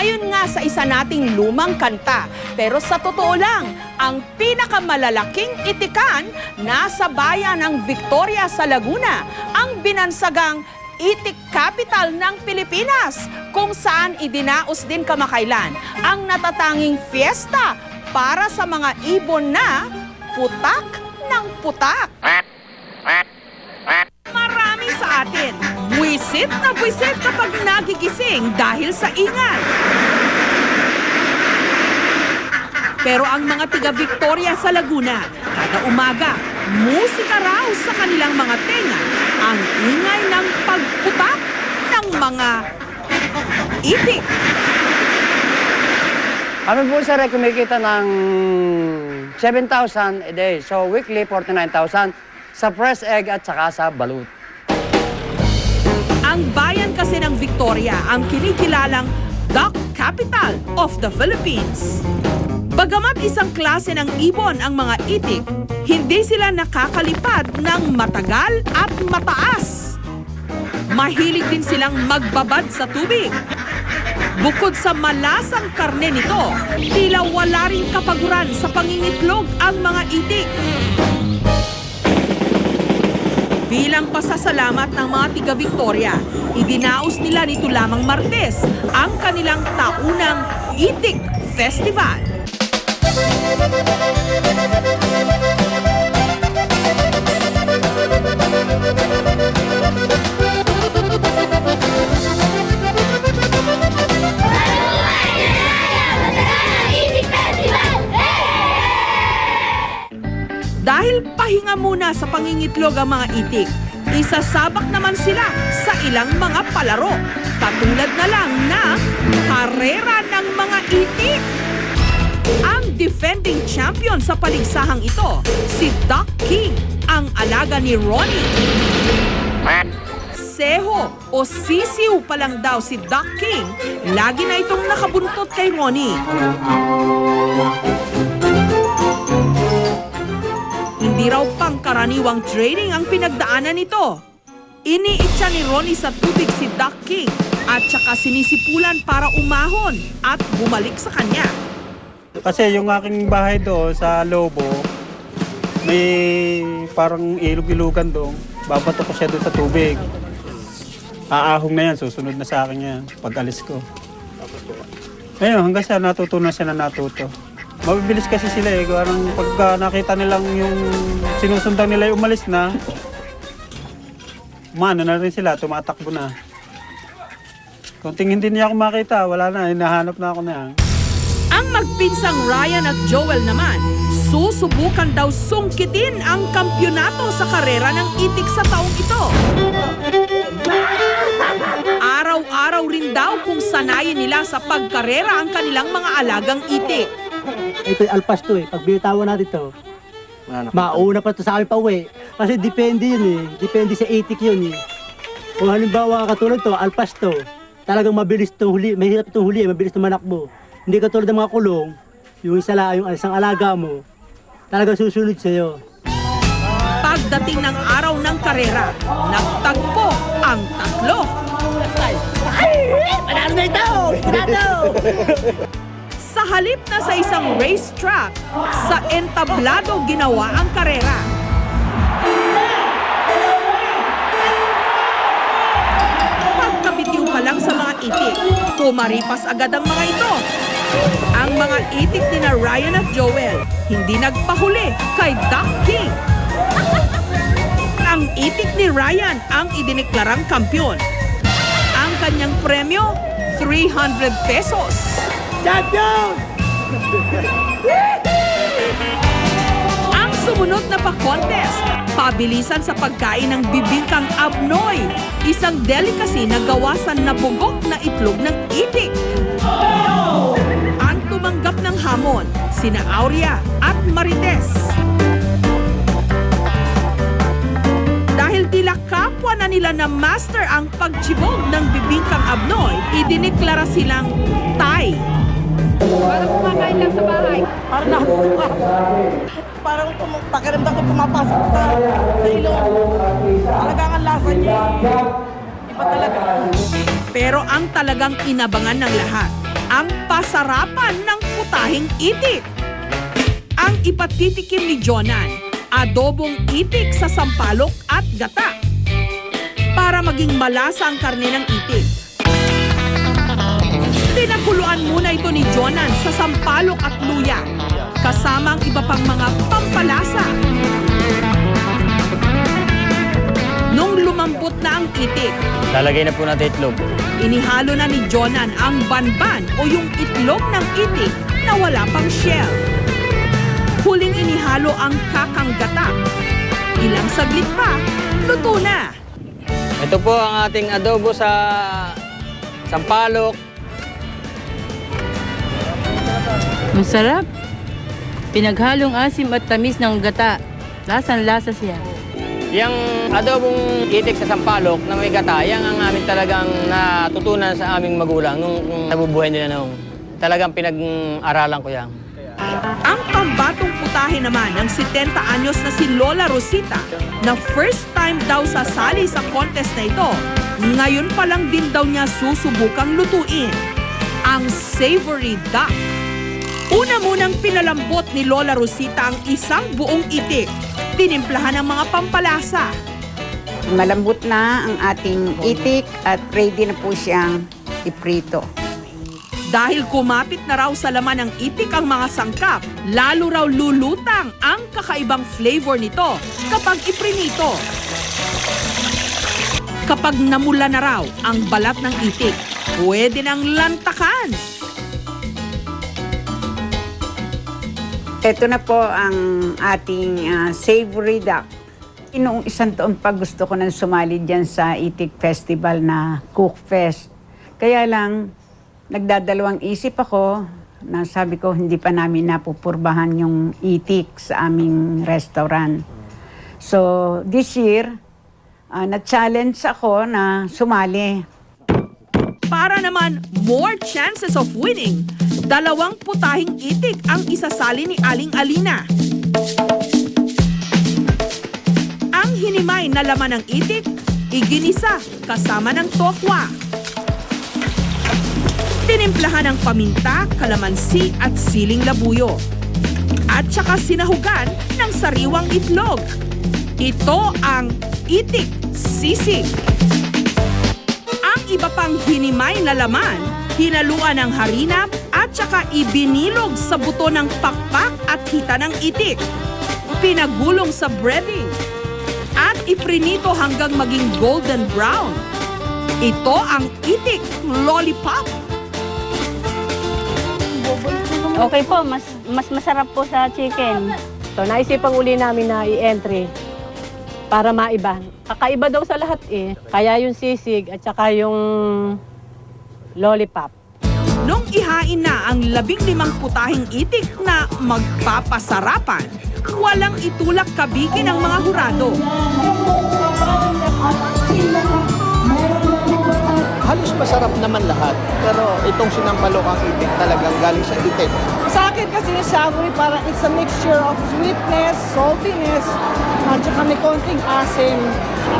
Ayon nga sa isa nating lumang kanta, pero sa totoo lang, ang pinakamalalaking itikan nasa bayan ng Victoria sa Laguna, ang binansagang Itik Capital ng Pilipinas, kung saan idinaos din kamakailan ang natatanging fiesta para sa mga ibon na putak ng putak. Marami sa atin, buwisit na buwisit kapag nagigising dahil sa ingay. Pero ang mga tiga Victoria sa Laguna, kada umaga, musika raw sa kanilang mga tenga ang ingay ng pagputak ng mga itik. Kami po sir ay kumikita ng 7,000 a day. So weekly, 49,000 sa fresh egg at saka sa balut. Ang bayan kasi ng Victoria ang kinikilalang Duck Capital of the Philippines. Bagamat isang klase ng ibon ang mga itik, hindi sila nakakalipad ng matagal at mataas. Mahilig din silang magbabad sa tubig. Bukod sa malasang karne nito, tila wala rin kapaguran sa pangingitlog ang mga itik. Bilang pasasalamat ng mga tiga Victoria, idinaos nila nito lamang Martes ang kanilang taunang Itik Festival. Dahil pahinga muna sa pangingitlog ang mga itik, isasabak naman sila sa ilang mga palaro. Katulad na lang ng karera ng mga itik. Ang defending champion sa paligsahang ito, si Duck King, ang alaga ni Ronnie. Seho o sisiw pa lang daw si Duck King, lagi na itong nakabuntot kay Ronnie. Hindi raw pangkaraniwang training ang pinagdaanan nito. Iniitsa ni Ronnie sa tubig si Duck King at saka sinisipulan para umahon at bumalik sa kanya. Kasi yung aking bahay doon sa Lobo, may parang ilog-ilugan doon. Babato ko siya doon sa tubig. Aahong na yan, susunod na sa akin yan pag alis ko. Ngayon, hanggang sa natutunan siya na natuto. Mabibilis kasi sila eh. Parang pagka nakita nilang yung sinusundan nila yung umalis na, umano na rin sila, tumatakbo na. Kung hindi niya ako makita, wala na, hinahanap na ako na yan. Ang magpinsang Ryan at Joel naman, susubukan daw sungkitin ang kampyonato sa karera ng itik sa taong ito. Araw-araw rin daw kung sanayin nila sa pagkarera ang kanilang mga alagang itik. Ito'y alpas to eh. Pag binitawan natin to, mauna pa to sa amin pa uwi. Kasi depende yun eh. Depende sa itik yun eh. Kung halimbawa katulad to, alpas to, talagang mabilis to huli, mahirap itong huli, mabilis to manakbo. Hindi katulad ng mga kulong, yung isang alaga mo, talagang susunod sa'yo. Pagdating ng araw ng karera, nagtagpo ang tatlo. Panalo na ito! Panalo! Sa halip na sa isang racetrack, sa entablado ginawa ang karera. Pagkabitiw pa lang sa mga itik, kumaripas agad ang mga ito. Ang mga itik ni na Ryan at Joel, hindi nagpahuli kay Duck King. Ang itik ni Ryan ang idineklarang kampyon. Ang kanyang premyo, 300 pesos. Champion! Ang sumunod na pa-contest, pabilisan sa pagkain ng bibingkang abnoy, isang delicacy na gawa sa nabugok na itlog ng itik. Ang tumanggap ng hamon, sina Aurea at Marites. Dahil tila kapwa na nila na master ang pagtsibog ng bibingkang abnoy, idineklara silang Thai. Parang kumakain lang sa bahay. Parang nahuhukas. Parang pakiramdam ko pumapasok sa ilong. Talagang ang lasa niya. Iba talaga. Pero ang talagang inabangan ng lahat, ang pasarapan ng putahing itik. Ang ipatitikim ni Jonan, adobong itik sa sampalok at gata. Para maging malasa ang karne ng itik, pinakuluan muna ito ni Jonan sa sampalok at luya, kasama ang iba pang mga pampalasa. Nung lumambot na ang itik, Lalagay na po natin itlog. inihalo na ni Jonan ang banban o yung itlog ng itik na wala pang shell. Huling inihalo ang kakanggata. Ilang saglit pa, luto na. Ito po ang ating adobo sa sampalok. Masarap. Pinaghalong asim at tamis ng gata. Lasang-lasa siya. Yung adobong itik sa sampalok na may gata, yan ang amin talagang natutunan sa aming magulang nung nabubuhay nila noong. Talagang pinag-aralan ko yan. Ang pambatong putahe naman ng 70 anyos na si Lola Rosita na first time daw sasali sa contest na ito. Ngayon pa lang din daw niya susubukang lutuin ang savory duck. Una munang pinalambot ni Lola Rosita ang isang buong itik. Tinimplahan ng mga pampalasa. Malambot na ang ating itik at ready na po siyang iprito. Dahil kumapit na raw sa laman ng itik ang mga sangkap, lalo raw lulutang ang kakaibang flavor nito kapag iprinito. Kapag namula na raw ang balat ng itik, pwede nang lantakan. Ito na po ang ating savory duck. Noong 1 taon pa gusto ko nang sumali dyan sa Itik Festival na Cook Fest. Kaya lang, nagdadalawang isip ako na sabi ko hindi pa namin napupurbahan yung itik sa aming restaurant. So this year, na-challenge ako na sumali. Para naman more chances of winning, 2 putahing itik ang isasali ni Aling Alina. Ang hinimay na laman ng itik, iginisa kasama ng tokwa. Tinimplahan ng paminta, kalamansi at siling labuyo. At saka sinahugan ng sariwang itlog. Ito ang itik sisig. Ang iba pang hinimay na laman, hinaluan ng harina at saka ibinilog sa buto ng pakpak at hita ng itik. Pinagulong sa breading at iprinito hanggang maging golden brown. Ito ang itik lollipop. Okay po, mas masarap po sa chicken. So, naisipan uli namin na i-entry para maiba. Kakaiba daw sa lahat eh. Kaya yung sisig at saka yung lollipop. Nung ihain na ang 15 putahing itik na magpapasarapan, walang itulak kabigi ng mga hurado. Halos masarap naman lahat. Pero itong sinampalokang itik talagang galing sa itik. Sa akin kasi yung savory parang it's a mixture of sweetness, saltiness, at saka may konting asim.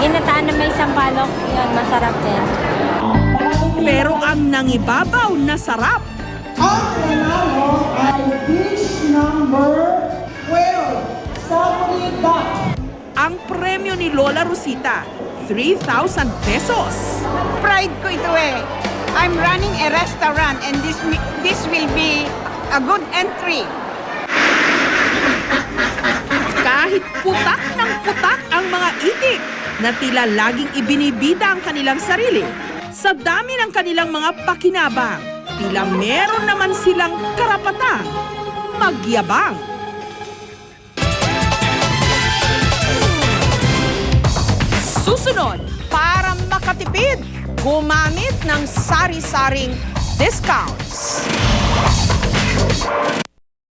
Ginataan na may sampalok, yun, masarap din. Pero ang nangibabaw na sarap. Ang nanalo ay dish number 12, savory duck. Ang premyo ni Lola Rosita, 3,000 pesos. Pride ko ito eh. I'm running a restaurant and this will be a good entry. Kahit putak ng putak ang mga itik na tila laging ibinibida ang kanilang sarili. Sa dami ng kanilang mga pakinabang, tila meron naman silang karapatang magyabang. Susunod, para makatipid, gumamit ng sari-saring discounts.